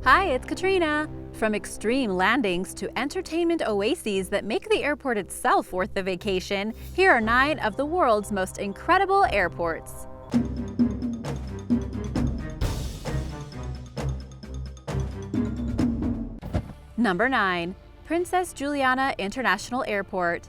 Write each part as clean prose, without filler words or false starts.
Hi, it's Katrina! From extreme landings to entertainment oases that make the airport itself worth the vacation, here are 9 of the world's most incredible airports. Number 9. Princess Juliana International Airport.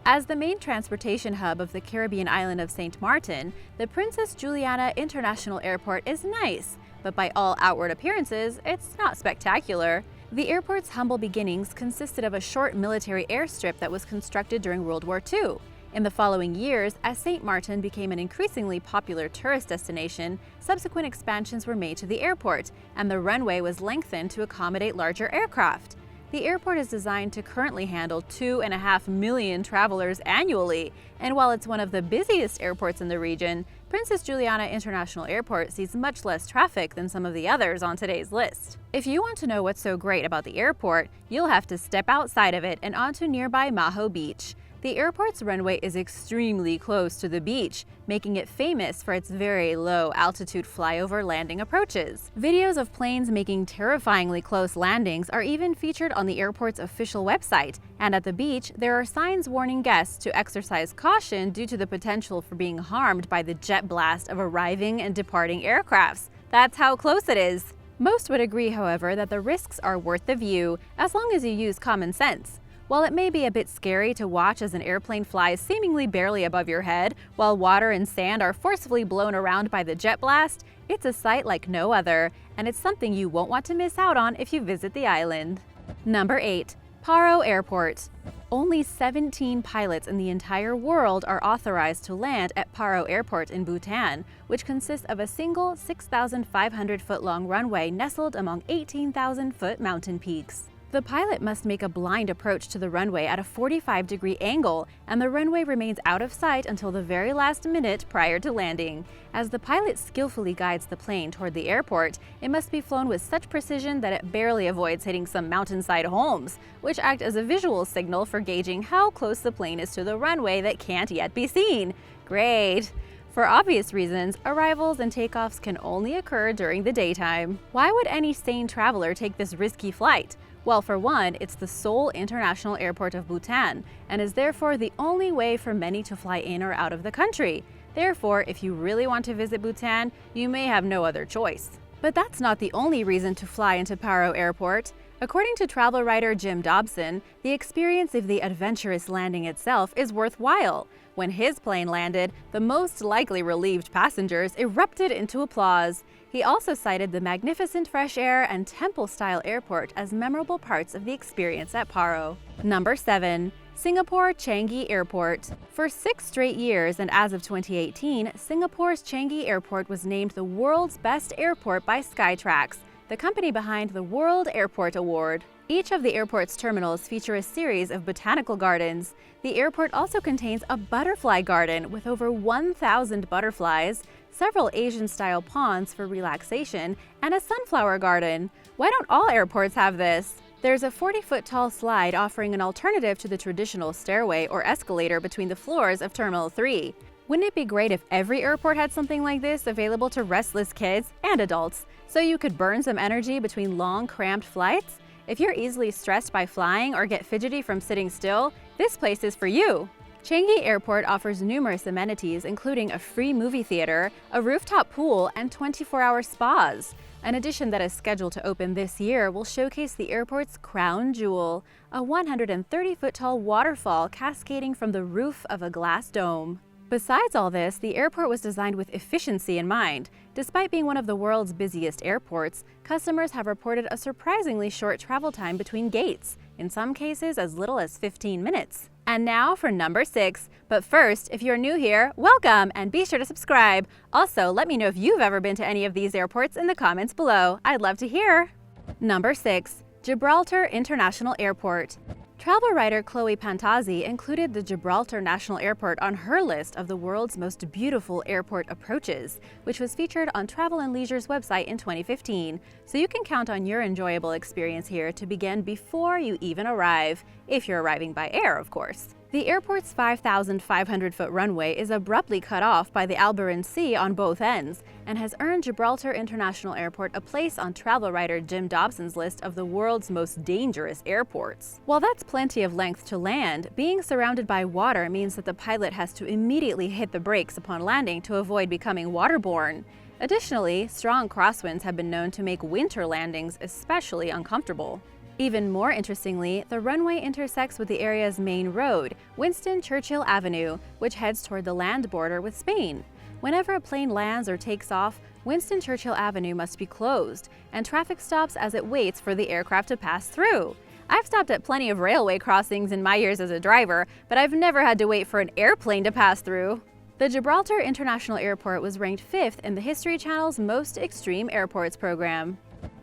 As the main transportation hub of the Caribbean island of St. Maarten, the Princess Juliana International Airport is nice, but by all outward appearances, it's not spectacular. The airport's humble beginnings consisted of a short military airstrip that was constructed during World War II. In the following years, as St. Maarten became an increasingly popular tourist destination, subsequent expansions were made to the airport, and the runway was lengthened to accommodate larger aircraft. The airport is designed to currently handle 2.5 million travelers annually, and while it's one of the busiest airports in the region, Princess Juliana International Airport sees much less traffic than some of the others on today's list. If you want to know what's so great about the airport, you'll have to step outside of it and onto nearby Maho Beach. The airport's runway is extremely close to the beach, making it famous for its very low-altitude flyover landing approaches. Videos of planes making terrifyingly close landings are even featured on the airport's official website, and at the beach, there are signs warning guests to exercise caution due to the potential for being harmed by the jet blast of arriving and departing aircrafts. That's how close it is. Most would agree, however, that the risks are worth the view, as long as you use common sense. While it may be a bit scary to watch as an airplane flies seemingly barely above your head, while water and sand are forcefully blown around by the jet blast, it's a sight like no other, and it's something you won't want to miss out on if you visit the island. Number 8. Paro Airport. Only 17 pilots in the entire world are authorized to land at Paro Airport in Bhutan, which consists of a single 6,500-foot-long runway nestled among 18,000-foot mountain peaks. The pilot must make a blind approach to the runway at a 45-degree angle, and the runway remains out of sight until the very last minute prior to landing. As the pilot skillfully guides the plane toward the airport, it must be flown with such precision that it barely avoids hitting some mountainside homes, which act as a visual signal for gauging how close the plane is to the runway that can't yet be seen. Great! For obvious reasons, arrivals and takeoffs can only occur during the daytime. Why would any sane traveler take this risky flight? Well, for one, it's the sole international airport of Bhutan, and is therefore the only way for many to fly in or out of the country. Therefore, if you really want to visit Bhutan, you may have no other choice. But that's not the only reason to fly into Paro Airport. According to travel writer Jim Dobson, the experience of the adventurous landing itself is worthwhile. When his plane landed, the most likely relieved passengers erupted into applause. He also cited the magnificent fresh air and temple-style airport as memorable parts of the experience at Paro. Number 7. Singapore Changi Airport. For 6 straight years, and as of 2018, Singapore's Changi Airport was named the world's best airport by Skytrax, the company behind the World Airport Award. Each of the airport's terminals feature a series of botanical gardens. The airport also contains a butterfly garden with over 1,000 butterflies, several Asian-style ponds for relaxation, and a sunflower garden. Why don't all airports have this? There's a 40-foot-tall slide offering an alternative to the traditional stairway or escalator between the floors of Terminal 3. Wouldn't it be great if every airport had something like this available to restless kids and adults, so you could burn some energy between long, cramped flights? If you're easily stressed by flying or get fidgety from sitting still, this place is for you. Changi Airport offers numerous amenities, including a free movie theater, a rooftop pool, and 24-hour spas. An addition that is scheduled to open this year will showcase the airport's crown jewel, a 130-foot-tall waterfall cascading from the roof of a glass dome. Besides all this, the airport was designed with efficiency in mind. Despite being one of the world's busiest airports, customers have reported a surprisingly short travel time between gates, in some cases as little as 15 minutes. And now for number 6. But first, if you're new here, welcome and be sure to subscribe. Also, let me know if you've ever been to any of these airports in the comments below. I'd love to hear. Number 6. Gibraltar International Airport. Travel writer Chloe Pantazzi included the Gibraltar National Airport on her list of the world's most beautiful airport approaches, which was featured on Travel + Leisure's website in 2015. So you can count on your enjoyable experience here to begin before you even arrive, if you're arriving by air, of course. The airport's 5,500-foot runway is abruptly cut off by the Albaran Sea on both ends and has earned Gibraltar International Airport a place on travel writer Jim Dobson's list of the world's most dangerous airports. While that's plenty of length to land, being surrounded by water means that the pilot has to immediately hit the brakes upon landing to avoid becoming waterborne. Additionally, strong crosswinds have been known to make winter landings especially uncomfortable. Even more interestingly, the runway intersects with the area's main road, Winston Churchill Avenue, which heads toward the land border with Spain. Whenever a plane lands or takes off, Winston Churchill Avenue must be closed, and traffic stops as it waits for the aircraft to pass through. I've stopped at plenty of railway crossings in my years as a driver, but I've never had to wait for an airplane to pass through. The Gibraltar International Airport was ranked 5th in the History Channel's Most Extreme Airports program.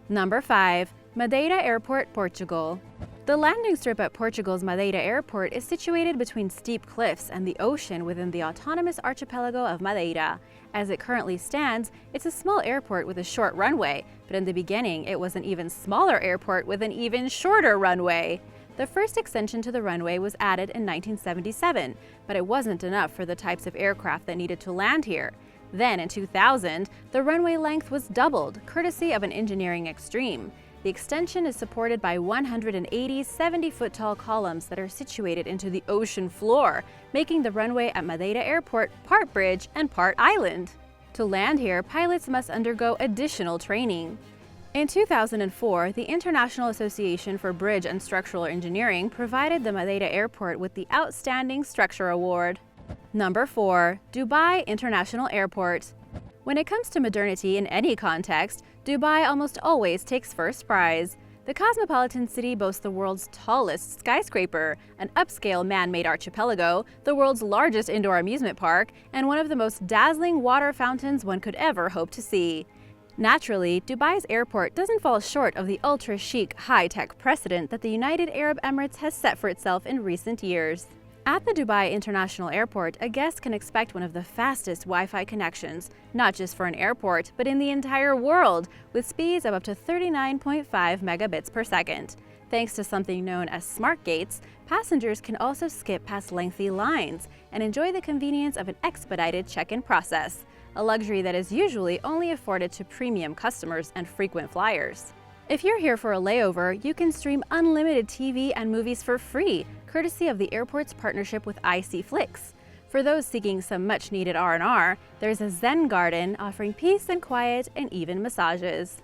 Number 5. Madeira Airport, Portugal. The landing strip at Portugal's Madeira Airport is situated between steep cliffs and the ocean within the autonomous archipelago of Madeira. As it currently stands, it's a small airport with a short runway, but in the beginning it was an even smaller airport with an even shorter runway. The first extension to the runway was added in 1977, but it wasn't enough for the types of aircraft that needed to land here. Then, in 2000, the runway length was doubled, courtesy of an engineering extreme. The extension is supported by 180 70-foot-tall columns that are situated into the ocean floor, making the runway at Madeira Airport part bridge and part island. To land here, pilots must undergo additional training. In 2004, the International Association for Bridge and Structural Engineering provided the Madeira Airport with the Outstanding Structure Award. Number 4. Dubai International Airport. When it comes to modernity in any context, Dubai almost always takes first prize. The cosmopolitan city boasts the world's tallest skyscraper, an upscale man-made archipelago, the world's largest indoor amusement park, and one of the most dazzling water fountains one could ever hope to see. Naturally, Dubai's airport doesn't fall short of the ultra-chic, high-tech precedent that the United Arab Emirates has set for itself in recent years. At the Dubai International Airport, a guest can expect one of the fastest Wi-Fi connections, not just for an airport, but in the entire world, with speeds of up to 39.5 megabits per second. Thanks to something known as smart gates, passengers can also skip past lengthy lines and enjoy the convenience of an expedited check-in process, a luxury that is usually only afforded to premium customers and frequent flyers. If you're here for a layover, you can stream unlimited TV and movies for free, courtesy of the airport's partnership with IC Flix. For those seeking some much-needed R&R, there's a Zen garden offering peace and quiet and even massages.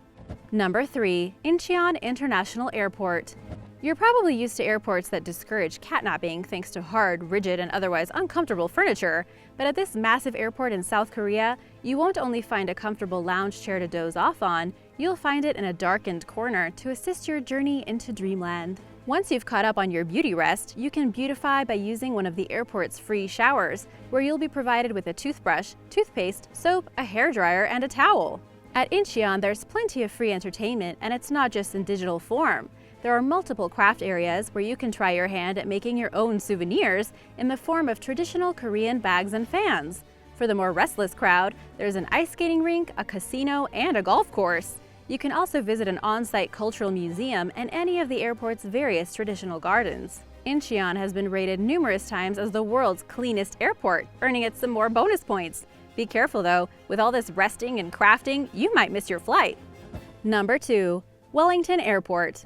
Number 3. Incheon International Airport. You're probably used to airports that discourage catnapping thanks to hard, rigid, and otherwise uncomfortable furniture, but at this massive airport in South Korea, you won't only find a comfortable lounge chair to doze off on, you'll find it in a darkened corner to assist your journey into dreamland. Once you've caught up on your beauty rest, you can beautify by using one of the airport's free showers, where you'll be provided with a toothbrush, toothpaste, soap, a hairdryer, and a towel. At Incheon, there's plenty of free entertainment, and it's not just in digital form. There are multiple craft areas where you can try your hand at making your own souvenirs in the form of traditional Korean bags and fans. For the more restless crowd, there's an ice skating rink, a casino, and a golf course. You can also visit an on-site cultural museum and any of the airport's various traditional gardens. Incheon has been rated numerous times as the world's cleanest airport, earning it some more bonus points. Be careful though, with all this resting and crafting, you might miss your flight. Number 2. Wellington Airport.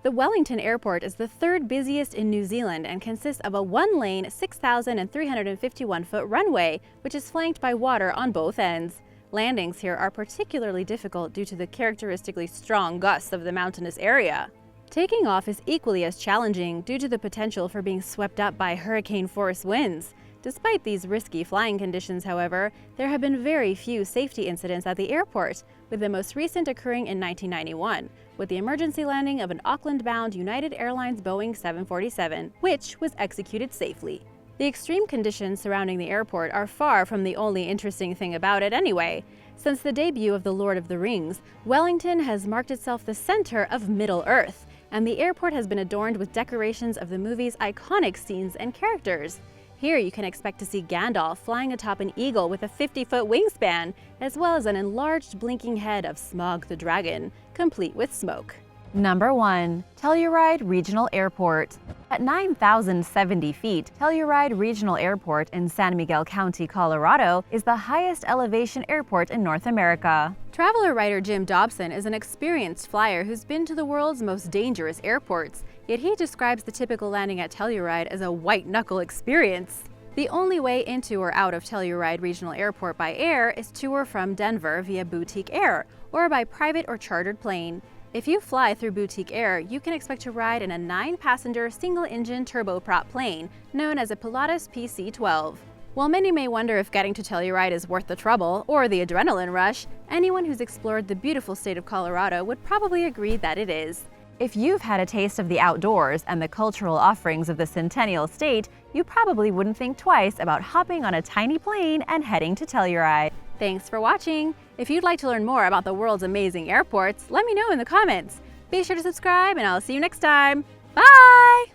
The Wellington Airport is the third busiest in New Zealand and consists of a one-lane, 6,351-foot runway, which is flanked by water on both ends. Landings here are particularly difficult due to the characteristically strong gusts of the mountainous area. Taking off is equally as challenging due to the potential for being swept up by hurricane-force winds. Despite these risky flying conditions, however, there have been very few safety incidents at the airport, with the most recent occurring in 1991, with the emergency landing of an Auckland-bound United Airlines Boeing 747, which was executed safely. The extreme conditions surrounding the airport are far from the only interesting thing about it anyway. Since the debut of The Lord of the Rings, Wellington has marked itself the center of Middle-earth, and the airport has been adorned with decorations of the movie's iconic scenes and characters. Here you can expect to see Gandalf flying atop an eagle with a 50-foot wingspan, as well as an enlarged blinking head of Smaug the dragon, complete with smoke. Number 1. Telluride Regional Airport. At 9,070 feet, Telluride Regional Airport in San Miguel County, Colorado, is the highest elevation airport in North America. Traveler writer Jim Dobson is an experienced flyer who's been to the world's most dangerous airports, yet he describes the typical landing at Telluride as a white-knuckle experience. The only way into or out of Telluride Regional Airport by air is to or from Denver via Boutique Air, or by private or chartered plane. If you fly through Boutique Air, you can expect to ride in a 9-passenger single-engine turboprop plane known as a Pilatus PC-12. While many may wonder if getting to Telluride is worth the trouble or the adrenaline rush, anyone who's explored the beautiful state of Colorado would probably agree that it is. If you've had a taste of the outdoors and the cultural offerings of the Centennial State, you probably wouldn't think twice about hopping on a tiny plane and heading to Telluride. Thanks for watching! If you'd like to learn more about the world's amazing airports, let me know in the comments. Be sure to subscribe and I'll see you next time. Bye!